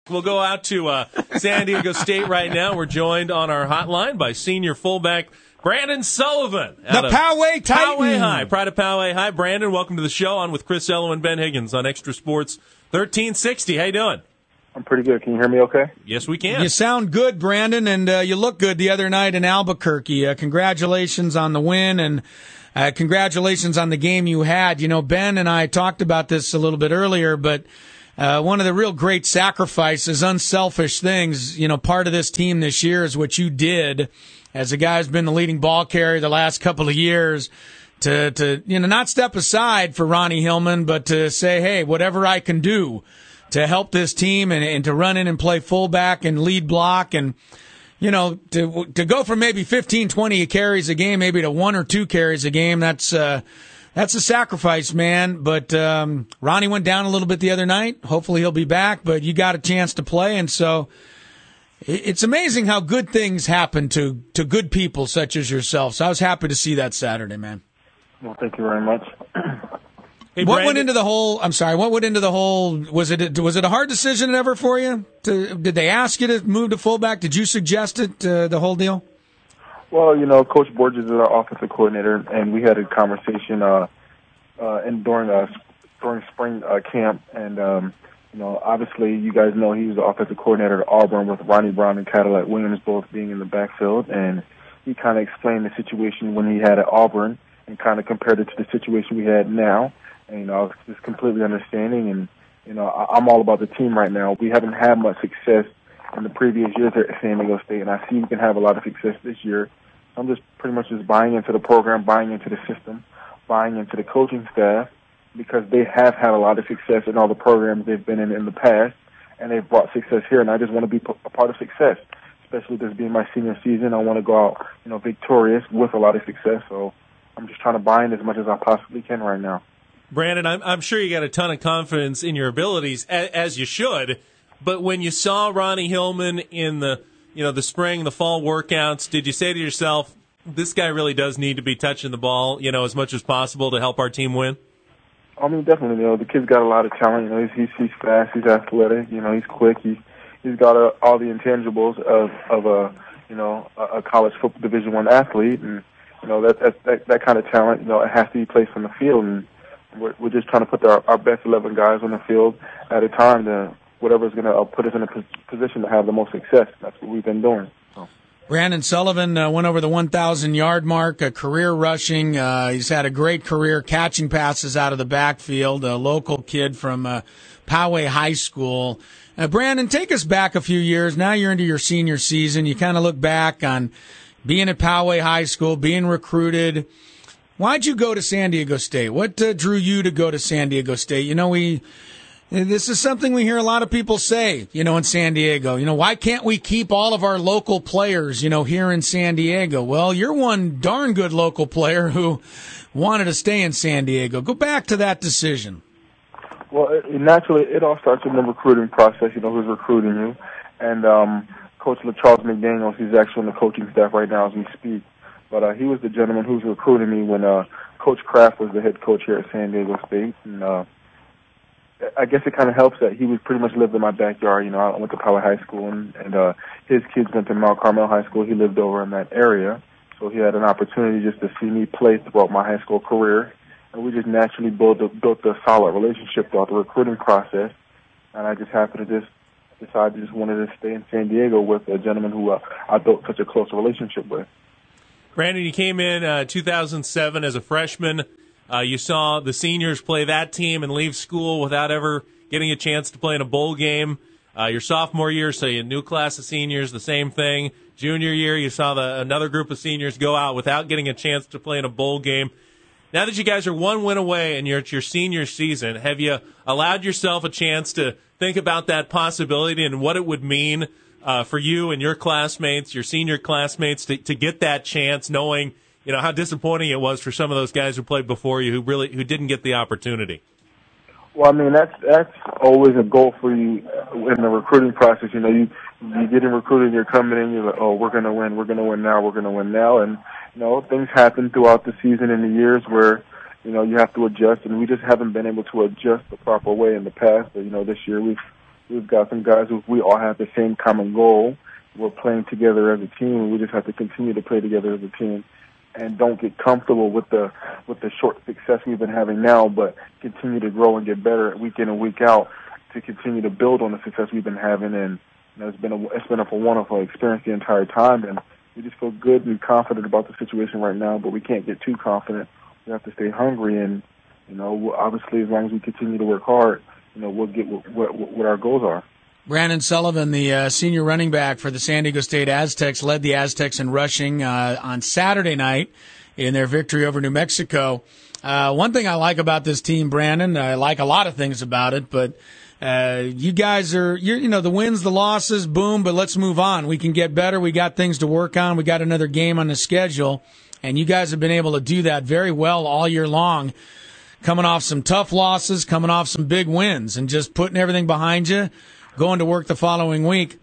We'll go out to San Diego State right now. We're joined on our hotline by senior fullback Brandon Sullivan. The Poway Titan. Poway High. Pride of Poway High. Brandon, welcome to the show. On with Chris Ello and Ben Higgins on Extra Sports 1360. How you doing? I'm pretty good. Can you hear me okay? Yes, we can. You sound good, Brandon, and you look good the other night in Albuquerque. Congratulations on the win, and congratulations on the game you had. You know, Ben and I talked about this a little bit earlier, but one of the real great sacrifices, unselfish things, you know, part of this team this year is what you did as a guy who's been the leading ball carrier the last couple of years to you know, not step aside for Ronnie Hillman, but to say, hey, whatever I can do to help this team and to run in and play fullback and lead block and, you know, to go from maybe 15, 20 carries a game, maybe to 1 or 2 carries a game, that's a sacrifice, man. But Ronnie went down a little bit the other night. Hopefully he'll be back, but you got a chance to play, and so it's amazing how good things happen to good people such as yourself. So I was happy to see that Saturday, man. Well, thank you very much. Hey, what went into the whole? I'm sorry. What went into the whole? Was it a hard decision ever for you? Did they ask you to move to fullback? Did you suggest it? The whole deal? Well, you know, Coach Borges is our offensive coordinator, and we had a conversation during spring camp, and you know, obviously, you guys know he was the offensive coordinator at Auburn with Ronnie Brown and Cadillac Williams both being in the backfield, and he kind of explained the situation when he had at Auburn and kind of compared it to the situation we had now. And, you know, I was just completely understanding, and, you know, I'm all about the team right now. We haven't had much success in the previous years at San Diego State, and I see we can have a lot of success this year. I'm just pretty much just buying into the program, buying into the system, buying into the coaching staff, because they have had a lot of success in all the programs they've been in the past, and they've brought success here, and I just want to be a part of success, especially this being my senior season. I want to go out, you know, victorious with a lot of success, so I'm just trying to buy in as much as I possibly can right now. Brandon, I'm sure you got a ton of confidence in your abilities, as you should, but when you saw Ronnie Hillman in the spring, the fall workouts, did you say to yourself, this guy really does need to be touching the ball, you know, as much as possible to help our team win? I mean, definitely. You know, the kid's got a lot of talent. You know, he's fast, he's athletic. You know, he's quick. He's got all the intangibles of a college football Division I athlete, and you know that kind of talent. You know, it has to be placed on the field, and we're just trying to put our best 11 guys on the field at a time to whatever's going to put us in a position to have the most success. That's what we've been doing. So. Brandon Sullivan went over the 1,000-yard mark, a career rushing. He's had a great career catching passes out of the backfield, a local kid from Poway High School. Brandon, take us back a few years. Now you're into your senior season. You kind of look back on being at Poway High School, being recruited. Why'd you go to San Diego State? What drew you to go to San Diego State? You know, this is something we hear a lot of people say, you know, in San Diego. You know, why can't we keep all of our local players, you know, here in San Diego? Well, you're one darn good local player who wanted to stay in San Diego. Go back to that decision. Well, naturally, it all starts with the recruiting process, you know, who's recruiting you. And Coach Charles McDaniels, he's actually on the coaching staff right now as we speak. But he was the gentleman who was recruiting me when Coach Kraft was the head coach here at San Diego State. And I guess it kind of helps that he was pretty much lived in my backyard. You know, I went to Poway High School, and his kids went to Mount Carmel High School. He lived over in that area, so he had an opportunity just to see me play throughout my high school career. And we just naturally built a solid relationship throughout the recruiting process. And I just happened to just decide to just wanted to stay in San Diego with a gentleman who I built such a close relationship with. Brandon, you came in 2007 as a freshman. You saw the seniors play that team and leave school without ever getting a chance to play in a bowl game. Your sophomore year, so you had a new class of seniors, the same thing. Junior year, you saw another group of seniors go out without getting a chance to play in a bowl game. Now that you guys are one win away and you're at your senior season, have you allowed yourself a chance to think about that possibility and what it would mean for you and your classmates, your senior classmates, to get that chance, knowing, you know, how disappointing it was for some of those guys who played before you who didn't get the opportunity? Well, I mean, that's always a goal for you in the recruiting process. You know, you get in recruiting, you're coming in, you're like, oh, we're going to win now. And, you know, things happen throughout the season and the years where, you know, you have to adjust, and we just haven't been able to adjust the proper way in the past. But, you know, this year we've We've got some guys who we all have the same common goal. We're playing together as a team, and we just have to continue to play together as a team, and don't get comfortable with the short success we've been having now, but continue to grow and get better week in and week out to continue to build on the success we've been having. And it's been a wonderful experience the entire time, and we just feel good and confident about the situation right now. But we can't get too confident. We have to stay hungry, and obviously, as long as we continue to work hard, we'll get what our goals are. Brandon Sullivan, the senior running back for the San Diego State Aztecs, led the Aztecs in rushing on Saturday night in their victory over New Mexico. One thing I like about this team, Brandon, I like a lot of things about it, but you guys the wins, the losses, boom, but let's move on. We can get better. We got things to work on. We got another game on the schedule, and you guys have been able to do that very well all year long, coming off some tough losses, coming off some big wins, and just putting everything behind you, going to work the following week.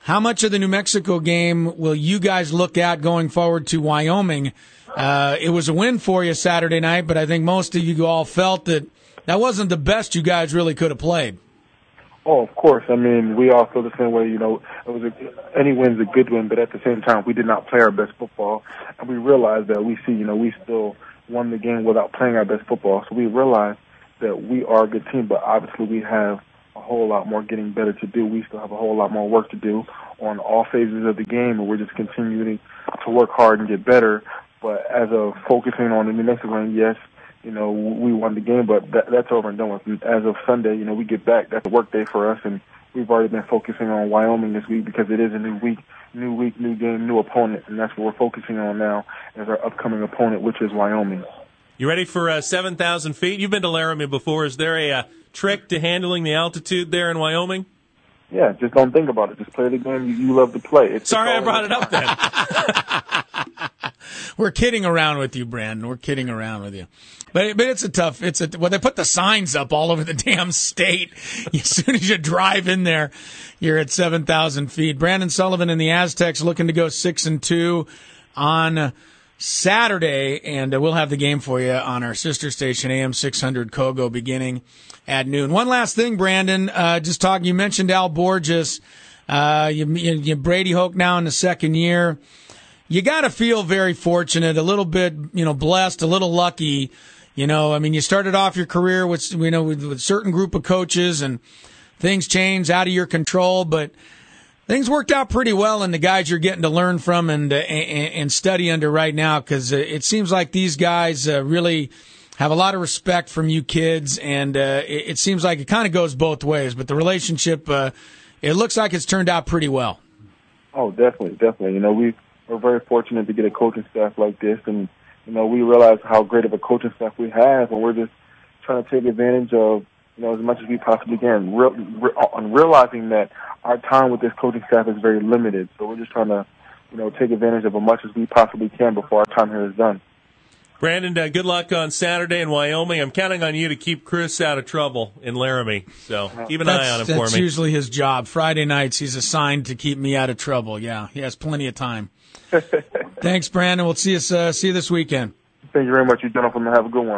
How much of the New Mexico game will you guys look at going forward to Wyoming? It was a win for you Saturday night, but I think most of you all felt that wasn't the best you guys really could have played. Oh, of course. I mean, we all feel the same way. Any win's a good win, but at the same time, we did not play our best football, and we realized that we still won the game without playing our best football. So we realized that we are a good team, but obviously we have a whole lot more getting better to do. We still have a whole lot more work to do on all phases of the game, and we're just continuing to work hard and get better. But as of focusing on the New Mexico game, yes, we won the game, but that's over and done with. As of Sunday, we get back. That's a work day for us, and we've already been focusing on Wyoming this week because it is a new week, new game, new opponent, and that's what we're focusing on now as our upcoming opponent, which is Wyoming. You ready for 7,000 feet? You've been to Laramie before. Is there a trick to handling the altitude there in Wyoming? Yeah, just don't think about it. Just play the game you love to play. Sorry I brought it up then. We're kidding around with you, Brandon. We're kidding around with you. But they put the signs up all over the damn state. As soon as you drive in there, you're at 7,000 feet. Brandon Sullivan and the Aztecs looking to go 6-2 on Saturday, and we'll have the game for you on our sister station, AM 600 Kogo, beginning at noon. One last thing, Brandon, you mentioned Al Borges, you Brady Hoke now in the second year. You got to feel very fortunate, a little bit, blessed, a little lucky. You started off your career with a certain group of coaches, and things changed out of your control, but things worked out pretty well in the guys you're getting to learn from and study under right now, because it seems like these guys really have a lot of respect from you kids, and it seems like it kind of goes both ways. But the relationship, it looks like it's turned out pretty well. Oh, definitely. We're very fortunate to get a coaching staff like this, and we realize how great of a coaching staff we have, and we're just trying to take advantage of as much as we possibly can, on realizing that our time with this coaching staff is very limited. So we're just trying to, take advantage of as much as we possibly can before our time here is done. Brandon, good luck on Saturday in Wyoming. I'm counting on you to keep Chris out of trouble in Laramie. So keep an eye on him for me. That's usually his job. Friday nights, he's assigned to keep me out of trouble. Yeah, he has plenty of time. Thanks, Brandon. We'll see you this weekend. Thank you very much. You gentlemen have a good one.